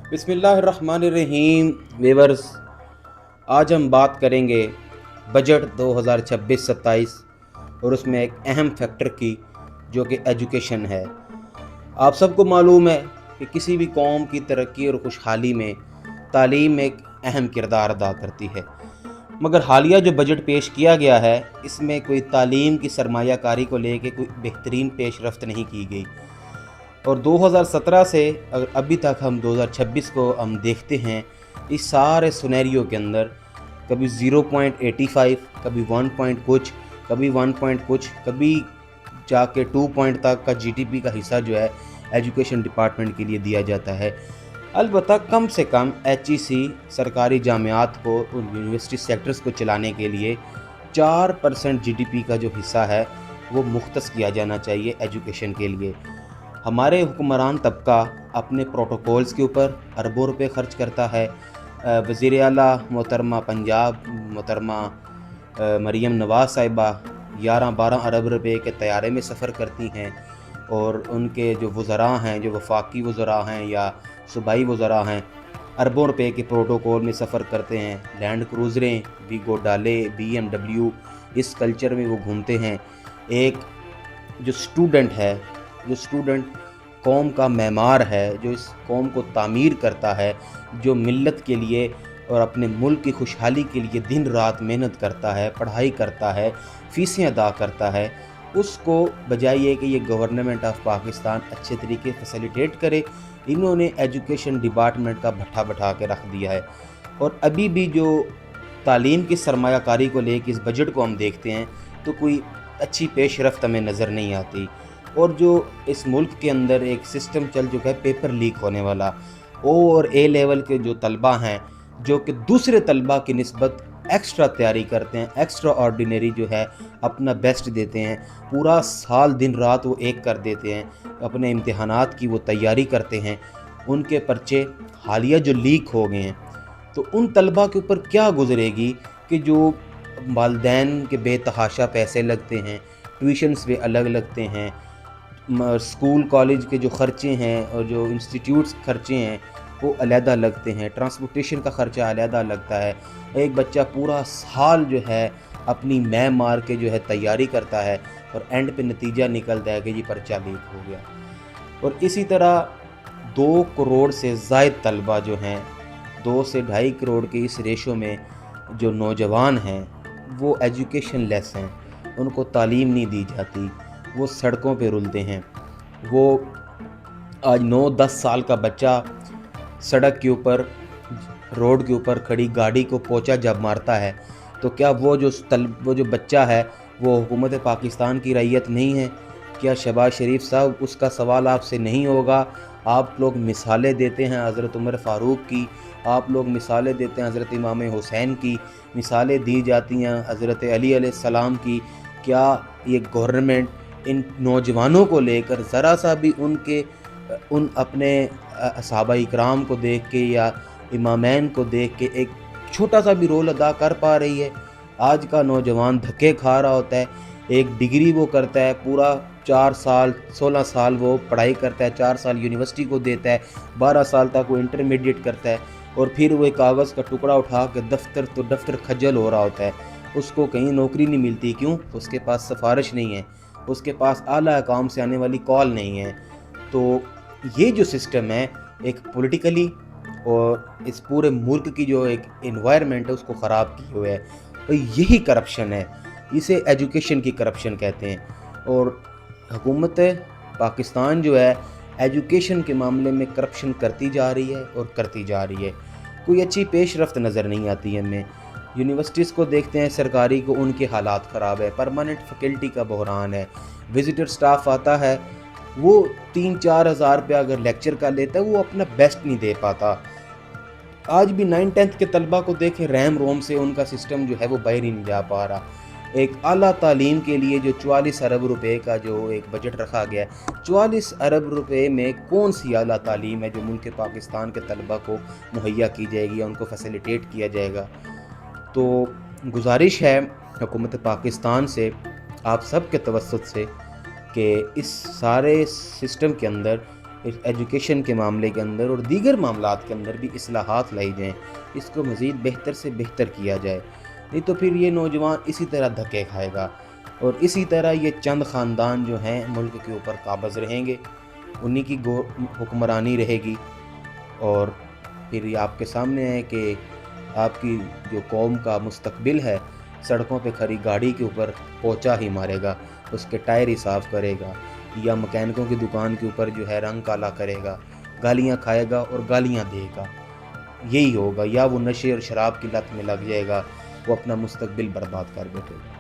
बिस्मिल्लाहिर्रहमानिर्रहीम। वीवर्स, आज हम बात करेंगे बजट 2026-27 और उसमें एक अहम फैक्टर की, जो कि एजुकेशन है। आप सबको मालूम है कि किसी भी कौम की तरक्की और खुशहाली में तालीम एक अहम किरदार अदा करती है। मगर हालिया जो बजट पेश किया गया है, इसमें कोई तालीम की सरमायाकारी को लेके कोई बेहतरीन पेशरफ्त नहीं की गई। और 2017 से अगर अभी तक हम 2026 को हम देखते हैं, इस सारे सिनेरियो के अंदर कभी 0.85, कभी 1 पॉइंट कुछ, कभी 1 पॉइंट कुछ, कभी जाके 2 पॉइंट तक का जीडीपी का हिस्सा जो है एजुकेशन डिपार्टमेंट के लिए दिया जाता है। अलबत्ता कम से कम एचईसी सरकारी जामियात को और यूनिवर्सिटी सेक्टर्स को चलाने के लिए 4% जीडीपी का जो हिस्सा है वो मुख्तस किया जाना चाहिए एजुकेशन के लिए। हमारे हुक्मरान तबका अपने प्रोटोकॉल्स के ऊपर अरबों रुपए खर्च करता है। वज़ीर आला मोहतरमा पंजाब मोहतरमा मरीम नवाज़ साहिबा 11-12 अरब रुपए के तैयारे में सफ़र करती हैं, और उनके जो वज़रा हैं, जो वफाकी वज़रा हैं या सूबाई वज़रा हैं, अरबों रुपए के प्रोटोकॉल में सफ़र करते हैं। लैंड क्रूज़रें, वीगो डाले, BMW, इस कल्चर में वो घूमते हैं। एक जो स्टूडेंट कौम का मेमार है, जो इस कौम को तामीर करता है, जो मिल्लत के लिए और अपने मुल्क की खुशहाली के लिए दिन रात मेहनत करता है, पढ़ाई करता है, फ़ीसें अदा करता है, उसको बजाय ये कि ये गवर्नमेंट ऑफ पाकिस्तान अच्छे तरीके फैसिलिटेट करे, इन्होंने एजुकेशन डिपार्टमेंट का भट्ठा बैठा के रख दिया है। और अभी भी जो तालीम की सरमायाकारी को लेकर इस बजट को हम देखते हैं तो कोई अच्छी पेशरफ्त हमें नज़र नहीं आती। और जो इस मुल्क के अंदर एक सिस्टम चल चुका है पेपर लीक होने वाला, ओ और ए लेवल के जो तलबा हैं, जो कि दूसरे तलबा की निस्बत एक्स्ट्रा तैयारी करते हैं, एक्स्ट्रा ऑर्डिनरी जो है अपना बेस्ट देते हैं, पूरा साल दिन रात वो एक कर देते हैं, अपने इम्तिहानात की वो तैयारी करते हैं, उनके पर्चे हालिया जो लीक हो गए हैं, तो उन तलबा के ऊपर क्या गुजरेगी कि जो वालदैन के बेतहाशा पैसे लगते हैं, ट्यूशन्स पे अलग लगते हैं, स्कूल कॉलेज के जो ख़र्चे हैं और जो इंस्टीट्यूट्स खर्चे हैं वो अलहदा लगते हैं, ट्रांसपोर्टेशन का ख़र्चा अलहदा लगता है। एक बच्चा पूरा साल जो है अपनी मार के जो है तैयारी करता है और एंड पे नतीजा निकलता है कि ये पर्चा लीक हो गया। और इसी तरह 2 करोड़ से ज़ायद तलबा जो हैं, 2 से 2.5 करोड़ के इस रेशो में जो नौजवान हैं वो एजुकेशन लेस हैं, उनको तालीम नहीं दी जाती, वो सड़कों पे रुलते हैं। वो आज 9-10 साल का बच्चा सड़क के ऊपर, रोड के ऊपर खड़ी गाड़ी को पोंछा जब मारता है, तो क्या वो जो बच्चा है वो हुकूमत पाकिस्तान की रैयत नहीं है? क्या शहबाज शरीफ साहब, उसका सवाल आपसे नहीं होगा? आप लोग मिसालें देते हैं हज़रत उमर फ़ारूक की, आप लोग मिसालें देते हैं हज़रत इमाम हुसैन की, मिसालें दी जाती हैं हज़रत अली अलैहिस्सलाम की। क्या ये गवर्नमेंट इन नौजवानों को लेकर ज़रा सा भी उन अपने सहाबा इकराम को देख के या इमामैन को देख के एक छोटा सा भी रोल अदा कर पा रही है? आज का नौजवान धक्के खा रहा होता है, एक डिग्री वो करता है, पूरा 4 साल 16 साल वो पढ़ाई करता है, 4 साल यूनिवर्सिटी को देता है, 12 साल तक वो इंटरमीडिएट करता है, और फिर वो एक कागज़ का टुकड़ा उठा के दफ्तर खज्जल हो रहा होता है, उसको कहीं नौकरी नहीं मिलती। क्यों? उसके पास सिफारिश नहीं है, उसके पास आला काम से आने वाली कॉल नहीं है। तो ये जो सिस्टम है एक पॉलिटिकली और इस पूरे मुल्क की जो एक एनवायरनमेंट है उसको ख़राब किए हुए है, और यही करप्शन है, इसे एजुकेशन की करप्शन कहते हैं। और हुकूमत पाकिस्तान जो है एजुकेशन के मामले में करप्शन करती जा रही है और करती जा रही है, कोई अच्छी पेशरफ्त नज़र नहीं आती है हमें। यूनिवर्सिटीज़ को देखते हैं सरकारी को, उनके हालात ख़राब है, परमानेंट फैकल्टी का बहरान है, विजिटर स्टाफ आता है वो 3-4 हज़ार रुपया अगर लेक्चर का लेता है वो अपना बेस्ट नहीं दे पाता। आज भी 9-10th के तलबा को देखें, रैम रोम से उनका सिस्टम जो है वो बाहर ही नहीं जा पा रहा। एक आला तालीम के लिए जो 44 अरब रुपए का जो एक बजट रखा गया है, 44 अरब रुपए में कौन सी आला तालीम है जो मुल्क पाकिस्तान के तलबा को मुहैया की जाएगी या उनको फैसिलिटेट किया जाएगा? तो गुजारिश है हुकूमत पाकिस्तान से, आप सब के तवस्सुत से, कि इस सारे सिस्टम के अंदर اس ایجوکیشن کے معاملے کے اندر اور دیگر معاملات کے اندر بھی اصلاحات لائی جائیں، اس کو مزید بہتر سے بہتر کیا جائے، نہیں تو پھر یہ نوجوان اسی طرح دھکے کھائے گا اور اسی طرح یہ چند خاندان جو ہیں ملک کے اوپر قابض رہیں گے، انہی کی حکمرانی رہے گی، اور پھر یہ آپ کے سامنے ہے کہ آپ کی جو قوم کا مستقبل ہے سڑکوں پہ کھڑی گاڑی کے اوپر پوچا ہی مارے گا، اس کے ٹائر ہی صاف کرے گا، یا مکینکوں کی دکان کے اوپر جو ہے رنگ کالا کرے گا، گالیاں کھائے گا اور گالیاں دے گا، یہی ہوگا، یا وہ نشے اور شراب کی لت میں لگ جائے گا، وہ اپنا مستقبل برباد کر بیٹھے گا۔